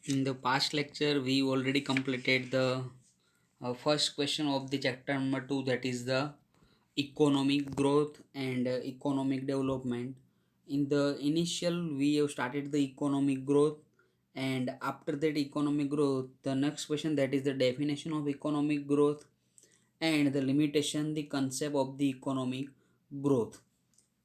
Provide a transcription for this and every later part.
In the past lecture, we already completed the first question of the chapter number 2, that is the economic growth and economic development. In the initial, we have started the economic growth, and after that economic growth, the next question, that is the definition of economic growth and the limitation, the concept of the economic growth.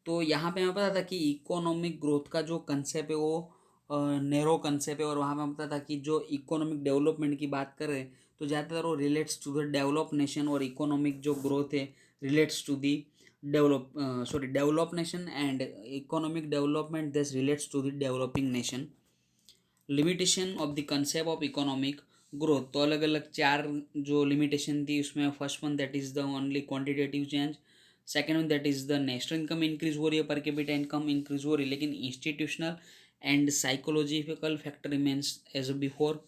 तो यहाँ पे हमें पता था कि economic growth का जो concept है वो नैरो कंसेप्ट है, और वहाँ पे हमें पता था कि जो इकोनॉमिक डेवलपमेंट की बात करें तो ज़्यादातर वो relates to the develop nation, और इकोनॉमिक जो ग्रोथ है relates to the develop nation, and economic development this relates to the developing nation. Limitation of the concept of economic growth, तो अलग अलग चार जो लिमिटेशन थी उसमें first one that is the only quantitative change. Second one that is the national income increase हो रही है, पर कैपिटा इनकम इंक्रीज हो रही है, लेकिन institutional and psychological factor remains as before.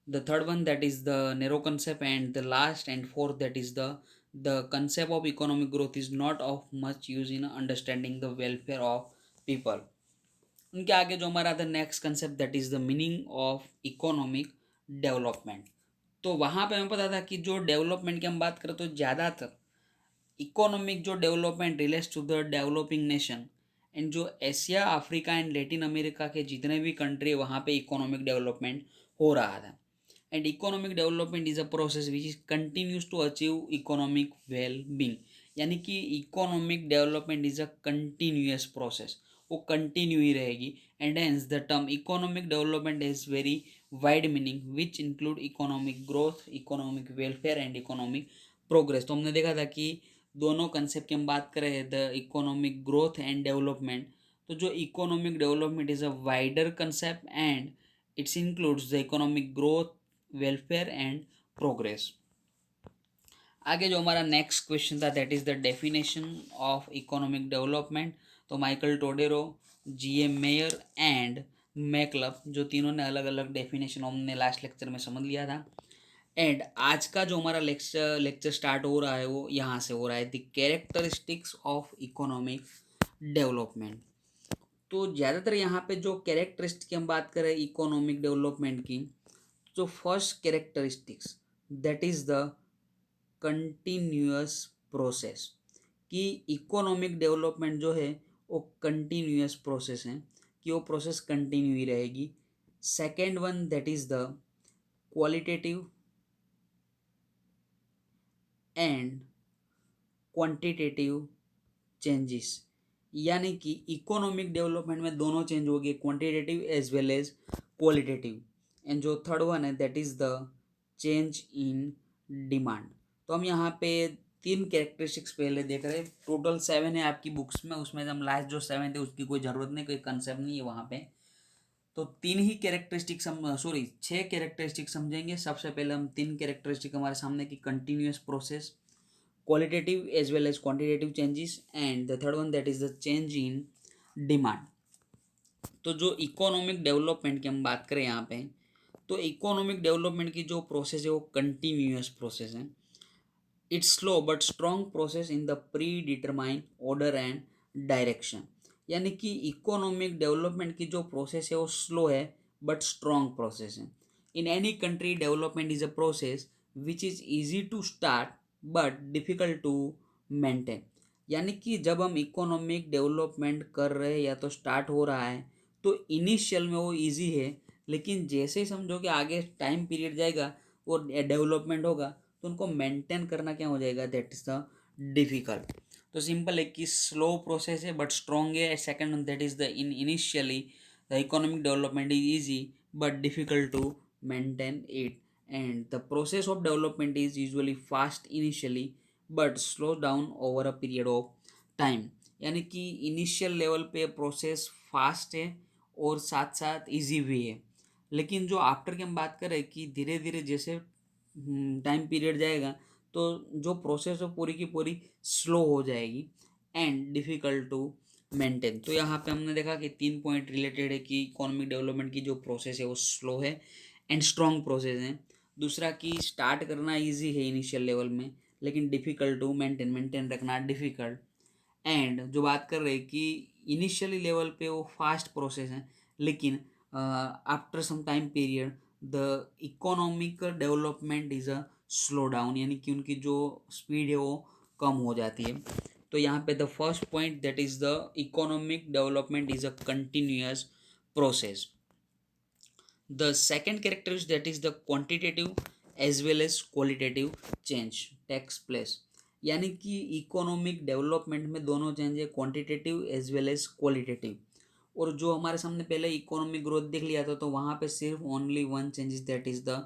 The third one that is the narrow concept, and the last and fourth that is the concept of economic growth is not of much use in understanding the welfare of people. उनके आगे जो हमारा था next concept that is the meaning of economic development. तो वहाँ पे हमें पता था कि जो डेवलपमेंट की हम बात करें तो ज़्यादातर इकोनॉमिक जो development relates to the developing nation, and जो Asia Africa and Latin America के जितने भी कंट्री वहाँ पे इकोनॉमिक डेवलपमेंट हो रहा था. And economic development is a process which is continues to achieve economic well being. यानी कि economic development is a continuous process, वो कंटिन्यू ही रहेगी. And hence the term economic development is very wide meaning which include economic growth, economic welfare and economic progress. तो हमने देखा था कि दोनों कंसेप्ट की हम बात करें the economic growth and development, तो जो economic development is a wider concept and it's includes the economic growth, welfare and progress. आगे जो हमारा नेक्स्ट क्वेश्चन था that is the definition of economic development. तो माइकल टोडेरो, जी.एम. मेयर एंड मैक्लब, जो तीनों ने अलग अलग डेफिनेशन हमने लास्ट लेक्चर में समझ लिया था. एंड आज का जो हमारा लेक्चर स्टार्ट हो रहा है वो यहाँ से हो रहा है, the characteristics of economic development. तो ज़्यादातर यहाँ पे जो कैरेक्टरिस्टिक की हम बात करें इकोनॉमिक डेवलपमेंट की, जो first characteristics that is the continuous process, कि इकोनॉमिक डेवलपमेंट जो है वो कंटिन्यूअस प्रोसेस है, कि वो प्रोसेस कंटिन्यू ही रहेगी. Second one that is the qualitative and quantitative changes. यानी कि इकोनॉमिक डेवलपमेंट में दोनों चेंज हो गए, quantitative as well as qualitative. And जो थर्ड वन है that is the change in demand. तो हम यहाँ पे तीन कैरेक्टरिस्टिक्स पहले देख रहे हैं, टोटल 7 है आपकी बुक्स में, उसमें हम लास्ट जो 7 थे उसकी कोई ज़रूरत नहीं, कोई कंसेप्ट नहीं है वहाँ पे. तो तीन ही कैरेक्टरिस्टिक्स हम 6 कैरेक्टरिस्टिक्स समझेंगे. सबसे पहले हम तीन कैरेक्टरिस्टिक हमारे सामने की continuous process, qualitative as well as quantitative changes, and the third one that is the change in demand. तो जो इकोनॉमिक डेवलपमेंट की हम बात करें यहाँ पे, तो इकोनॉमिक डेवलपमेंट की जो प्रोसेस है वो कंटिन्यूअस प्रोसेस है. It's slow but strong process in the pre determine order and direction. यानी कि इकोनॉमिक डेवलपमेंट की जो प्रोसेस है वो स्लो है बट स्ट्रॉन्ग प्रोसेस है. In any country development is a process which is easy to start but difficult to maintain. यानी कि जब हम इकोनॉमिक डेवलपमेंट कर रहे हैं या तो स्टार्ट हो रहा है तो इनिशियल में वो इजी है, लेकिन जैसे ही समझो कि आगे टाइम पीरियड जाएगा और डेवलपमेंट होगा तो उनको मेंटेन करना क्या हो जाएगा, दैट इज़ द डिफ़िकल्ट. तो सिंपल है कि स्लो प्रोसेस है बट स्ट्रॉन्ग है. Second that is the initially the economic development is easy but difficult to maintain it. And the process of development is usually fast initially but slow down over a period of time. यानी कि initial level पे process fast है और साथ साथ easy भी है, लेकिन जो आफ्टर की हम बात करें कि धीरे धीरे जैसे टाइम पीरियड जाएगा तो जो प्रोसेस है पूरी की पूरी स्लो हो जाएगी एंड डिफ़िकल्ट टू मेंटेन. तो यहाँ पे हमने देखा कि 3 पॉइंट रिलेटेड है कि इकोनॉमिक डेवलपमेंट की जो प्रोसेस है वो स्लो है एंड स्ट्रॉन्ग प्रोसेस है. दूसरा कि स्टार्ट करना इजी है इनिशियल लेवल में, लेकिन डिफ़िकल्ट टू मेंटेन रखना डिफ़िकल्ट. एंड जो बात कर रहे हैं कि इनिशियली लेवल पे वो फास्ट प्रोसेस है, लेकिन after some time period the economic development is a slow down, यानी कि उनकी जो स्पीड है वो कम हो जाती है। तो यहाँ पे the first point that is the economic development is a continuous process. The second character is that is the quantitative as well as qualitative change takes place, यानी कि इकोनॉमिक डेवलपमेंट में दोनों चेंज है, quantitative as well as qualitative. और जो हमारे सामने पहले इकोनॉमिक ग्रोथ देख लिया था तो वहाँ पे सिर्फ only one changes that is the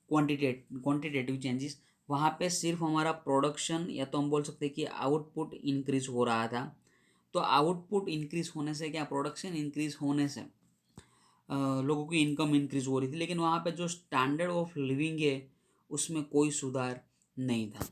quantitative changes. वहाँ पे सिर्फ हमारा प्रोडक्शन या तो हम बोल सकते हैं कि आउटपुट इंक्रीज हो रहा था। तो आउटपुट इंक्रीज होने से क्या, प्रोडक्शन इंक्रीज होने से लोगों की इनकम इंक्रीज हो रही थी, लेकिन वहाँ पे जो स्टैंडर्ड ऑफ लिविंग है उसमें कोई सुधार नहीं था।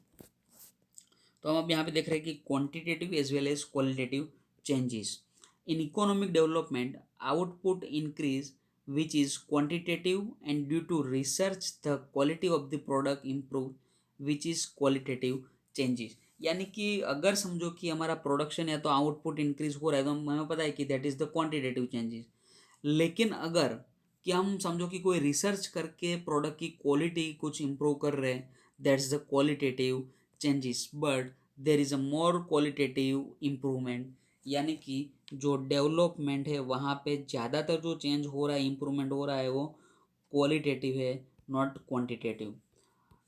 तो हम अब यहाँ पे देख रहे हैं कि quantitative as well as qualitative changes in economic development, output increase which is quantitative and due to research the quality of the product improve which is qualitative changes. यानी कि अगर समझो कि हमारा प्रोडक्शन या तो आउटपुट इंक्रीज हो रहा है तो हमें पता है कि that is the quantitative changes. लेकिन अगर कि हम समझो कि कोई रिसर्च करके प्रोडक्ट की क्वालिटी कुछ इम्प्रूव कर रहे हैं, that's the qualitative changes, but there is a more qualitative improvement. यानी कि जो डेवलपमेंट है वहाँ पे ज़्यादातर जो चेंज हो रहा है, इम्प्रूवमेंट हो रहा है, वो क्वालिटेटिव है, नॉट क्वांटिटेटिव।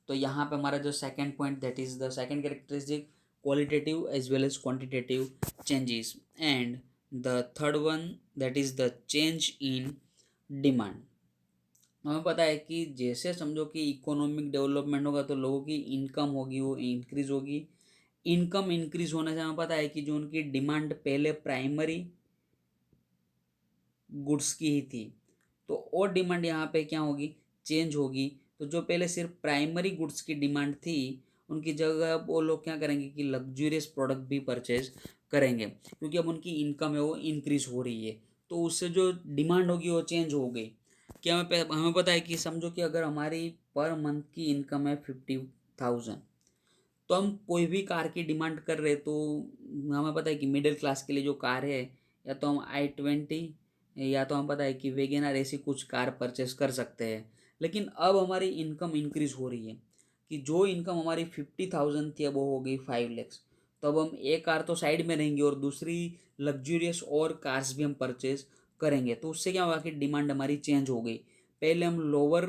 तो यहाँ पे हमारा जो second point that is the second characteristic qualitative as well as quantitative changes, and the third one that is the change in demand. हमें पता है कि जैसे समझो कि इकोनॉमिक डेवलपमेंट होगा तो लोगों की इनकम होगी वो इंक्रीज होगी। इनकम इंक्रीज होने से हमें पता है कि जो उनकी डिमांड पहले प्राइमरी गुड्स की ही थी, तो और डिमांड यहाँ पे क्या होगी, चेंज होगी। तो जो पहले सिर्फ प्राइमरी गुड्स की डिमांड थी उनकी जगह वो लोग क्या करेंगे कि लग्जूरियस प्रोडक्ट भी परचेज करेंगे, क्योंकि अब उनकी इनकम है वो इंक्रीज हो रही है। तो उससे जो डिमांड होगी वो चेंज हो गई। क्या हमें पता है कि समझो कि अगर हमारी पर मंथ की इनकम है 50,000, तो हम कोई भी कार की डिमांड कर रहे तो हमें पता है कि मिडिल क्लास के लिए जो कार है, या तो हम i20 या तो हम पता है कि वेगेनार ऐसी कुछ कार परचेस कर सकते हैं। लेकिन अब हमारी इनकम इंक्रीज हो रही है कि जो इनकम हमारी 50,000 थी अब वो हो गई 5 lakhs। तो अब हम एक कार तो साइड में रहेंगे और दूसरी लग्जूरियस और कार्स भी हम परचेज करेंगे। तो उससे क्या होगा कि डिमांड हमारी चेंज हो गई। पहले हम लोअर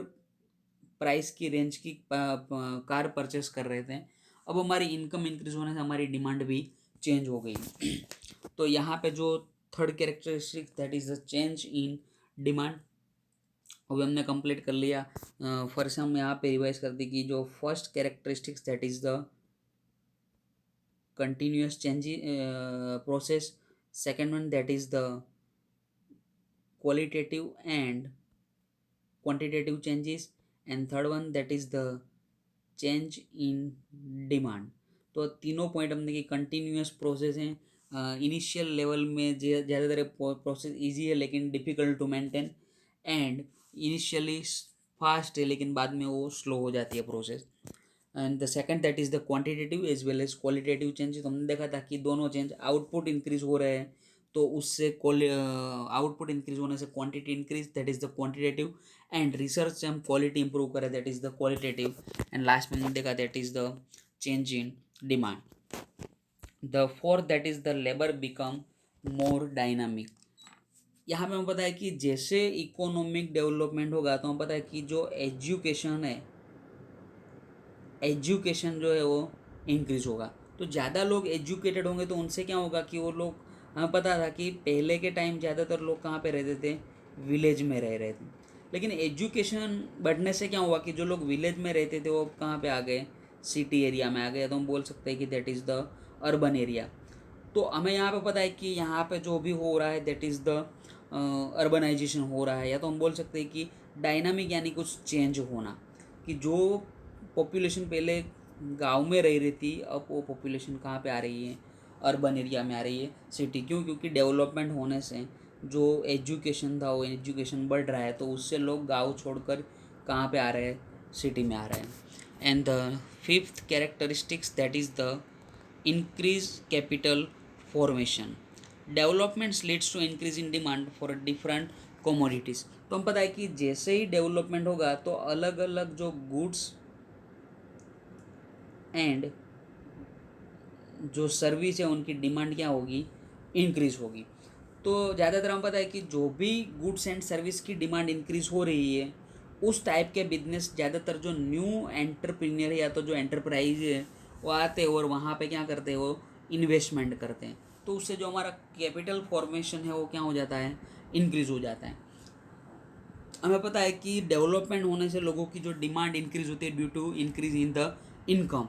प्राइस की रेंज की कार परचेस कर रहे थे, अब हमारी इनकम इंक्रीज होने से हमारी डिमांड भी चेंज हो गई। तो यहाँ पे जो third characteristic that is the change in demand, अभी हमने कंप्लीट कर लिया। फर्स्ट हम यहाँ पे रिवाइज कर दी कि जो first characteristics that is the continuous change process, second one that is the qualitative and quantitative changes, and third one that is the change in demand. तो तीनों पॉइंट हमने कि कंटिन्यूअस प्रोसेस हैं। इनिशियल लेवल में ज़्यादातर process easy है लेकिन difficult to maintain, and initially fast है लेकिन बाद में वो स्लो हो जाती है process. And the second that is the quantitative as well as qualitative change. तो हमने देखा था कि दोनों चेंज, आउटपुट इंक्रीज हो रहे हैं तो उससे आउटपुट इंक्रीज होने से quantity increase, that is the quantitative, and research से हम क्वालिटी इंप्रूव करें that is the qualitative, and last में हमने देखा that is the change in demand. The fourth that is the labour become more dynamic. यहाँ पे हमें पता है कि जैसे इकोनॉमिक डेवलपमेंट होगा तो हमें पता है कि जो एजुकेशन है, एजुकेशन जो है वो इंक्रीज होगा। तो ज़्यादा लोग एजुकेटेड होंगे तो उनसे क्या होगा कि वो लोग, हमें पता था कि पहले के टाइम ज़्यादातर लोग कहाँ पे रहते थे, विलेज में रह रहे थे। लेकिन एजुकेशन बढ़ने से क्या हुआ कि जो लोग विलेज में रहते थे वो कहाँ पे आ गए, सिटी एरिया में आ गए। तो हम बोल सकते हैं कि that is the urban area. तो हमें यहाँ पे पता है कि यहाँ पे जो भी हो रहा है दैट इज़ द अर्बनाइजेशन हो रहा है, या तो हम बोल सकते हैं कि डायनामिक यानी कुछ चेंज होना, कि जो पॉपुलेशन पहले गांव में रह रही थी अब वो पॉपुलेशन कहाँ पे आ रही है, अर्बन एरिया में आ रही है, सिटी। क्यों? क्योंकि डेवलपमेंट होने से जो एजुकेशन था वो एजुकेशन बढ़ रहा है, तो उससे लोग गांव छोड़कर कहाँ पे आ रहे हैं, सिटी में आ रहे हैं। And the fifth characteristics that is the increase capital formation, developments leads to increase in demand for different commodities। तो हम पता है कि जैसे ही डेवलपमेंट होगा तो अलग अलग जो गुड्स एंड जो सर्विस है उनकी डिमांड क्या होगी, इंक्रीज होगी। तो ज़्यादातर हम पता है कि जो भी गुड्स एंड सर्विस की डिमांड इंक्रीज हो रही है उस टाइप के बिजनेस ज़्यादातर जो न्यू एंटरप्रेन्योर है या तो जो एंटरप्राइज है वो आते हैं और वहाँ पे क्या करते हैं, वो इन्वेस्टमेंट करते हैं। तो उससे जो हमारा कैपिटल फॉर्मेशन है वो क्या हो जाता है, इंक्रीज हो जाता है। हमें पता है कि डेवलपमेंट होने से लोगों की जो डिमांड इंक्रीज होती है due to increase in the income.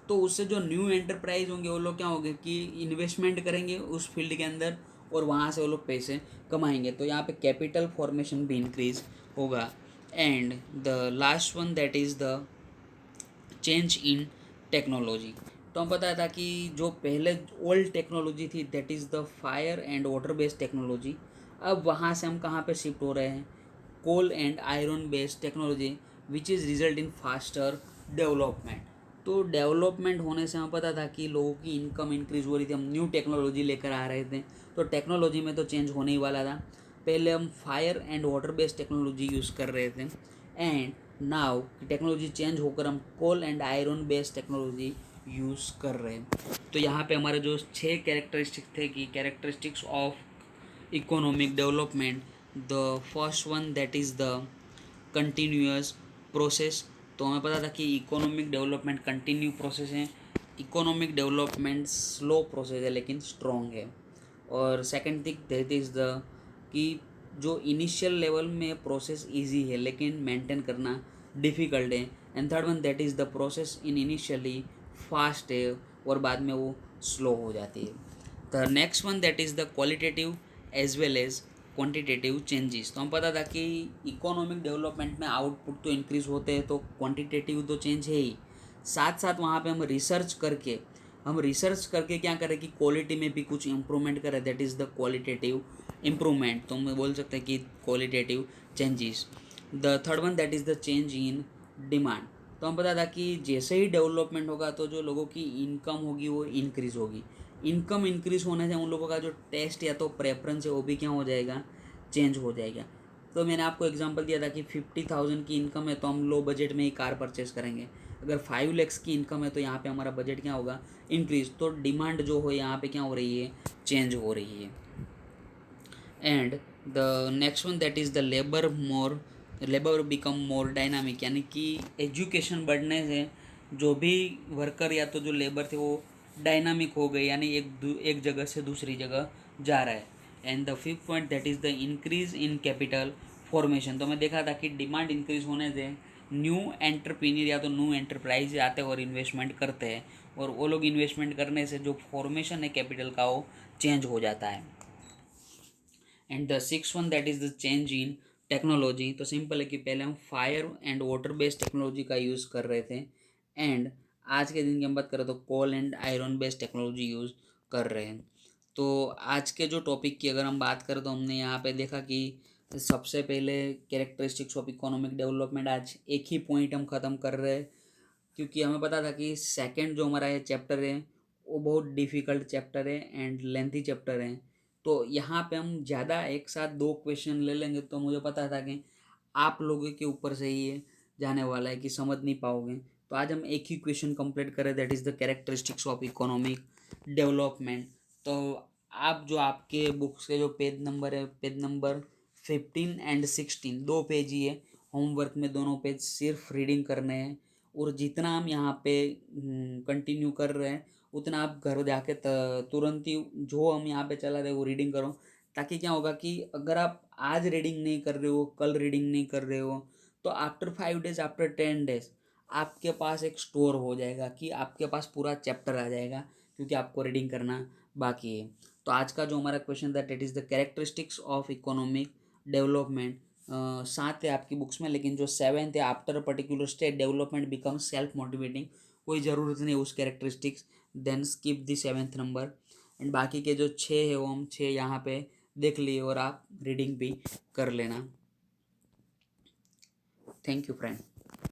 तो उससे जो न्यू एंटरप्राइज होंगे वो लोग क्या होंगे कि इन्वेस्टमेंट करेंगे उस फील्ड के अंदर और वहाँ से वो लोग पैसे कमाएंगे। तो यहाँ पे कैपिटल फॉर्मेशन भी इंक्रीज होगा। And the last one that is the change in technology. तो हम पता था कि जो पहले ओल्ड टेक्नोलॉजी थी that is the fire and water based technology, अब वहाँ से हम कहाँ पे शिफ्ट हो रहे हैं, coal and iron based technology which is result in faster development. तो डेवलपमेंट होने से हमें पता था कि लोगों की इनकम इंक्रीज हो रही थी, हम न्यू टेक्नोलॉजी लेकर आ रहे थे। तो टेक्नोलॉजी में तो चेंज होने ही वाला था। पहले हम fire and water based technology use कर रहे थे एंड नाउ टेक्नोलॉजी चेंज होकर हम coal and iron based technology use कर रहे हैं। तो यहाँ पे हमारे जो 6 कैरेक्टरिस्टिक थे कि characteristics of economic development, the first one that is the continuous process. तो हमें पता था कि इकोनॉमिक डेवलपमेंट कंटिन्यू प्रोसेस है, इकोनॉमिक डेवलपमेंट स्लो प्रोसेस है लेकिन स्ट्रॉन्ग है। और second thing that is the कि जो इनिशियल लेवल में प्रोसेस इजी है लेकिन मेंटेन करना डिफ़िकल्ट है। And third one that is the process in initially fast है और बाद में वो स्लो हो जाती है। The next one that is the qualitative as well as quantitative changes. तो हम पता था कि इकोनॉमिक डेवलपमेंट में आउटपुट तो इंक्रीज होते हैं तो क्वांटिटेटिव तो चेंज है ही, साथ साथ वहाँ पे हम रिसर्च करके क्या करें कि क्वालिटी में भी कुछ इम्प्रूवमेंट करें, that is the qualitative improvement. तो हम बोल सकते हैं कि qualitative changes. The third one that is the change in demand. तो हम पता था कि जैसे ही डेवलपमेंट होगा तो जो लोगों की इनकम होगी वो इंक्रीज़ होगी। इनकम इंक्रीज़ होने से उन लोगों का जो टेस्ट या तो प्रेफरेंस है वो भी क्या हो जाएगा, चेंज हो जाएगा। तो मैंने आपको एग्जांपल दिया था कि 50,000 की इनकम है तो हम लो बजट में ही कार परचेस करेंगे। अगर 5 lakhs की इनकम है तो यहाँ पे हमारा बजट क्या होगा, इंक्रीज। तो डिमांड जो हो यहाँ पे क्या हो रही है, चेंज हो रही है। And the next one that is the labour become more dynamic, यानी कि एजुकेशन बढ़ने से जो भी वर्कर या तो जो लेबर थे वो डायनामिक हो गए, यानी एक जगह से दूसरी जगह जा रहा है। And the fifth point that is the increase in capital formation. तो मैं देखा था कि डिमांड इंक्रीज होने से न्यू एंटरप्रीनियर या तो न्यू एंटरप्राइज आते हैं और इन्वेस्टमेंट करते हैं, और वो लोग इन्वेस्टमेंट करने से जो फॉर्मेशन है कैपिटल का वो चेंज हो जाता है। And the six one that is the change in technology. तो सिंपल है कि पहले हम fire and water based technology का यूज़ कर रहे थे एंड आज के दिन की हम बात करें तो coal and iron based technology use कर रहे हैं। तो आज के जो टॉपिक की अगर हम बात करें तो हमने यहाँ पे देखा कि सबसे पहले कैरेक्टरिस्टिक्स ऑफ इकोनॉमिक डेवलपमेंट, आज एक ही पॉइंट हम ख़त्म कर रहे हैं क्योंकि हमें पता था कि सेकंड जो हमारा ये चैप्टर है वो बहुत डिफ़िकल्ट चैप्टर है एंड लेंथी चैप्टर है। तो यहाँ पे हम ज़्यादा एक साथ 2 क्वेश्चन ले लेंगे तो मुझे पता था कि आप लोगों के ऊपर से ही ये जाने वाला है कि समझ नहीं पाओगे। तो आज हम एक ही क्वेश्चन कंप्लीट करें, that is the characteristics of economic development. तो आप जो आपके बुक्स के जो पेज नंबर है, पेज नंबर 15 एंड 16, 2 पेज ही है। होमवर्क में दोनों पेज सिर्फ रीडिंग करने हैं और जितना हम यहाँ पे कंटिन्यू कर रहे हैं उतना आप घर जाके तुरंत ही जो हम यहाँ पे चला रहे वो रीडिंग करो। ताकि क्या होगा कि अगर आप आज रीडिंग नहीं कर रहे हो, कल रीडिंग नहीं कर रहे हो, तो आफ्टर 5 days, आफ्टर 10 days आपके पास एक स्टोर हो जाएगा कि आपके पास पूरा चैप्टर आ जाएगा क्योंकि आपको रीडिंग करना बाकी है। तो आज का जो हमारा क्वेश्चन था that is the characteristics of economic development. 7 है आपकी बुक्स में, लेकिन जो 7th है after a particular state development become self motivating, कोई ज़रूरत नहीं उस characteristics, then skip the 7th number. And बाकी के जो 6 है वो हम 6 यहाँ पे देख लिए और आप रीडिंग भी कर लेना। Thank you friend.